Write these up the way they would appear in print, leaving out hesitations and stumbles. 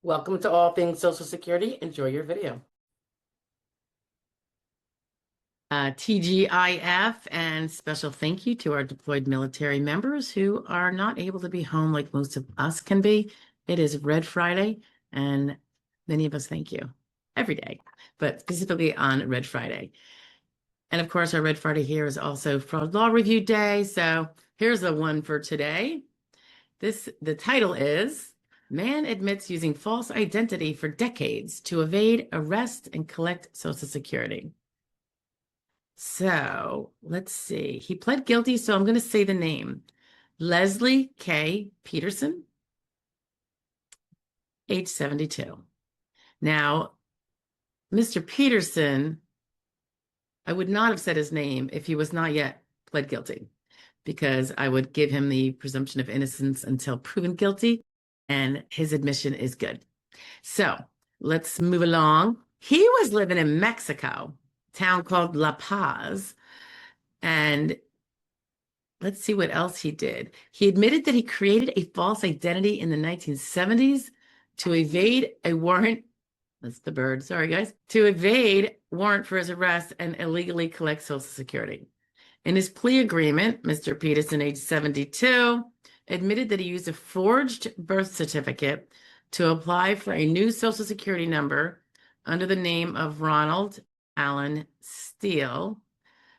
Welcome to All Things Social Security. Enjoy your video. TGIF and special thank you to our deployed military members who are not able to be home like most of us can be. It is Red Friday, and many of us thank you every day, but specifically on Red Friday. And of course, our Red Friday here is also Fraud Law Review Day. So here's the one for today. The title is Man Admits Using False Identity for Decades to Evade Arrest and Collect Social Security. So let's see. He pled guilty, so I'm going to say the name. Leslie K. Peterson, age 72. Now, Mr. Peterson, I would not have said his name if he was not yet pled guilty, because I would give him the presumption of innocence until proven guilty, and his admission is good. So let's move along. He was living in Mexico, a town called La Paz, and let's see what else he did. He admitted that he created a false identity in the 1970s to evade a warrant. That's the bird. Sorry, guys. To evade warrant for his arrest and illegally collect Social Security. In his plea agreement, Mr. Peterson, age 72, admitted that he used a forged birth certificate to apply for a new Social Security number under the name of Ronald Allen Steele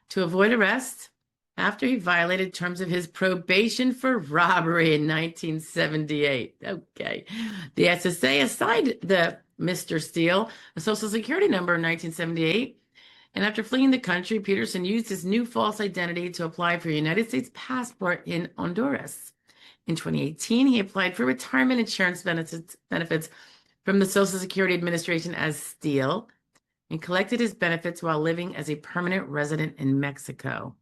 to avoid arrest after he violated terms of his probation for robbery in 1978. Okay. The SSA assigned the Mr. Steele a Social Security number in 1978. And after fleeing the country, Peterson used his new false identity to apply for a United States passport in Honduras. In 2018, he applied for retirement insurance benefits from the Social Security Administration as Steele and collected his benefits while living as a permanent resident in Mexico.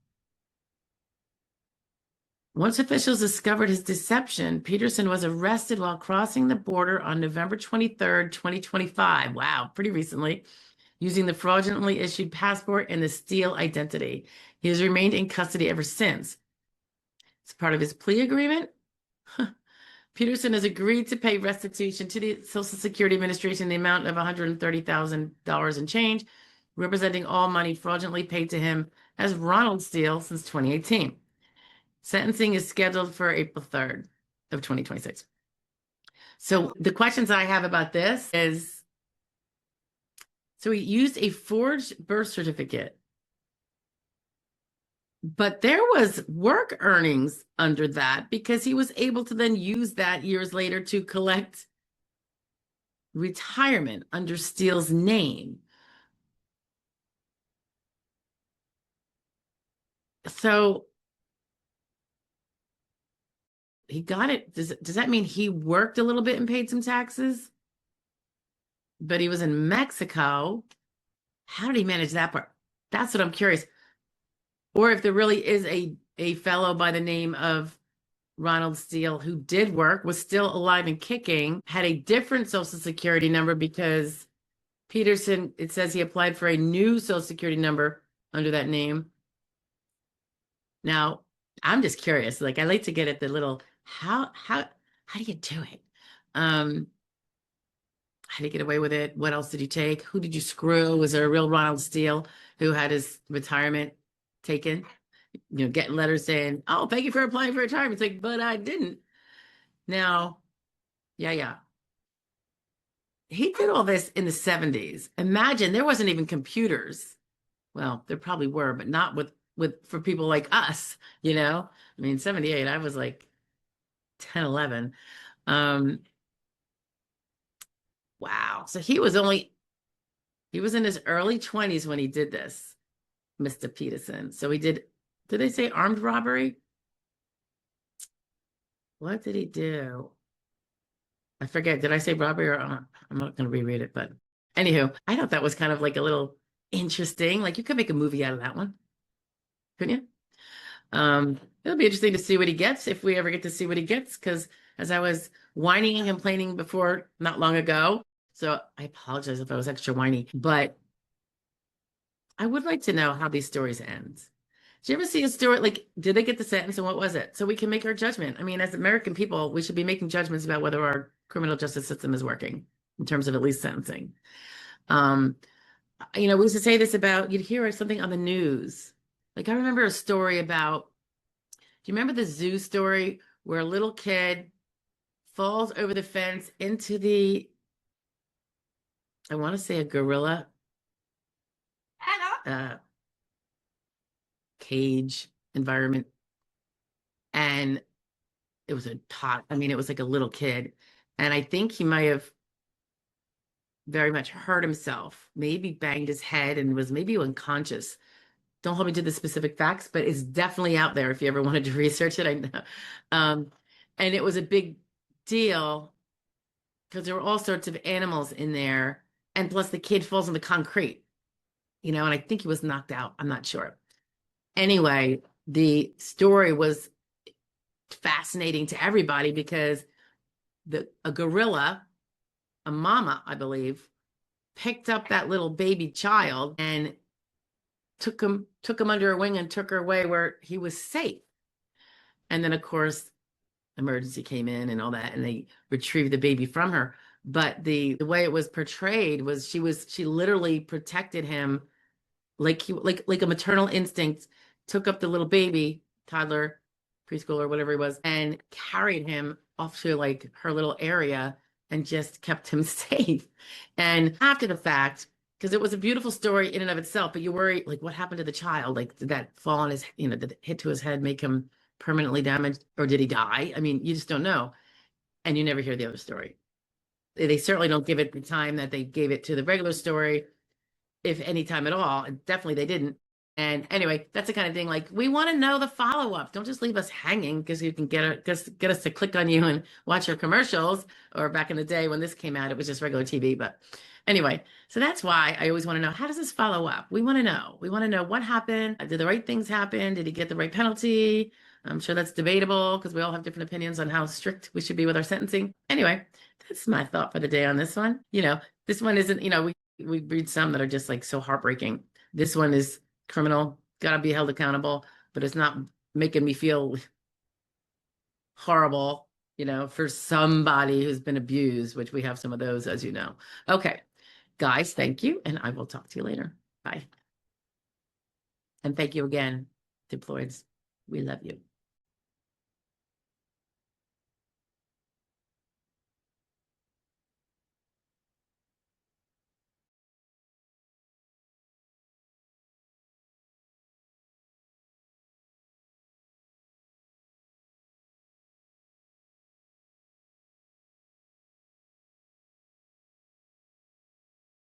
Once officials discovered his deception, Peterson was arrested while crossing the border on November 23rd, 2025. Wow, pretty recently, using the fraudulently issued passport and the Steele identity. He has remained in custody ever since. As part of his plea agreement, Peterson has agreed to pay restitution to the Social Security Administration in the amount of $130,000 and change, representing all money fraudulently paid to him as Ronald Steele since 2018. Sentencing is scheduled for April 3rd of 2026. So the questions I have about this is, so he used a forged birth certificate, but there was work earnings under that because he was able to then use that years later to collect retirement under Steele's name. So he got it. Does that mean he worked a little bit and paid some taxes? But he was in Mexico. How did he manage that part? That's what I'm curious. Or if there really is a fellow by the name of Ronald Steele who did work, was still alive and kicking, had a different Social Security number because Peterson, it says he applied for a new Social Security number under that name. Now, I'm just curious. Like, I like to get at the little, how do you do it? How did he get away with it? What else did he take? Who did you screw? Was there a real Ronald Steele who had his retirement taken? Getting letters saying, oh, thank you for applying for retirement. It's like, but I didn't. Now, yeah. He did all this in the 70s. Imagine there wasn't even computers. Well, there probably were, but not for people like us, I mean, 78, I was like 10, 11. Wow. So he was in his early 20s when he did this, Mr. Peterson. So he did they say armed robbery? What did he do? I forget. Did I say robbery or I'm not going to reread it, but anywho, I thought that was kind of like a little interesting. Like you could make a movie out of that one, couldn't you? It'll be interesting to see what he gets if we ever get to see what he gets, because as I was whining and complaining before not long ago, so I apologize if I was extra whiny, but I would like to know how these stories end. Did you ever see a story? Like, did they get the sentence and what was it? So we can make our judgment. I mean, as American people, we should be making judgments about whether our criminal justice system is working in terms of at least sentencing. Um, we used to say this about, you'd hear something on the news. Like, I remember a story about, do you remember the zoo story where a little kid falls over the fence into I want to say a gorilla uh, cage environment. And it was a tot. I mean, it was like a little kid. And I think he might have very much hurt himself, maybe banged his head and was maybe unconscious. Don't hold me to the specific facts, but it's definitely out there if you ever wanted to research it. I know. Um, and it was a big deal because there were all sorts of animals in there. And plus the kid falls on the concrete, and I think he was knocked out. I'm not sure. Anyway, the story was fascinating to everybody because a gorilla, a mama, I believe, picked up that little baby child and took him under her wing and took her away where he was safe. And then, of course, emergency came in and all that, and they retrieved the baby from her. But the way it was portrayed was she literally protected him like like a maternal instinct, took up the little baby, toddler, preschool, whatever he was, and carried him off to like her little area and just kept him safe. And after the fact, because it was a beautiful story in and of itself, but you worry, like, what happened to the child? Like, did that fall on his, did it hit to his head, make him permanently damaged, or did he die? I mean, you just don't know. And you never hear the other story. They certainly don't give it the time that they gave it to the regular story, if any time at all. Definitely they didn't. And anyway, that's the kind of thing, like, we want to know the follow-up. Don't just leave us hanging because you can get us to click on you and watch your commercials. Or back in the day when this came out, it was just regular TV. But anyway, so that's why I always want to know, how does this follow up? We want to know. We want to know what happened. Did the right things happen? Did he get the right penalty? I'm sure that's debatable because we all have different opinions on how strict we should be with our sentencing. Anyway, that's my thought for the day on this one. This one isn't, we read some that are just like so heartbreaking. This one is criminal, gotta be held accountable, but it's not making me feel horrible, for somebody who's been abused, which we have some of those, as you know. Okay, guys, thank you, and I will talk to you later. Bye. And thank you again, Deployeds. We love you.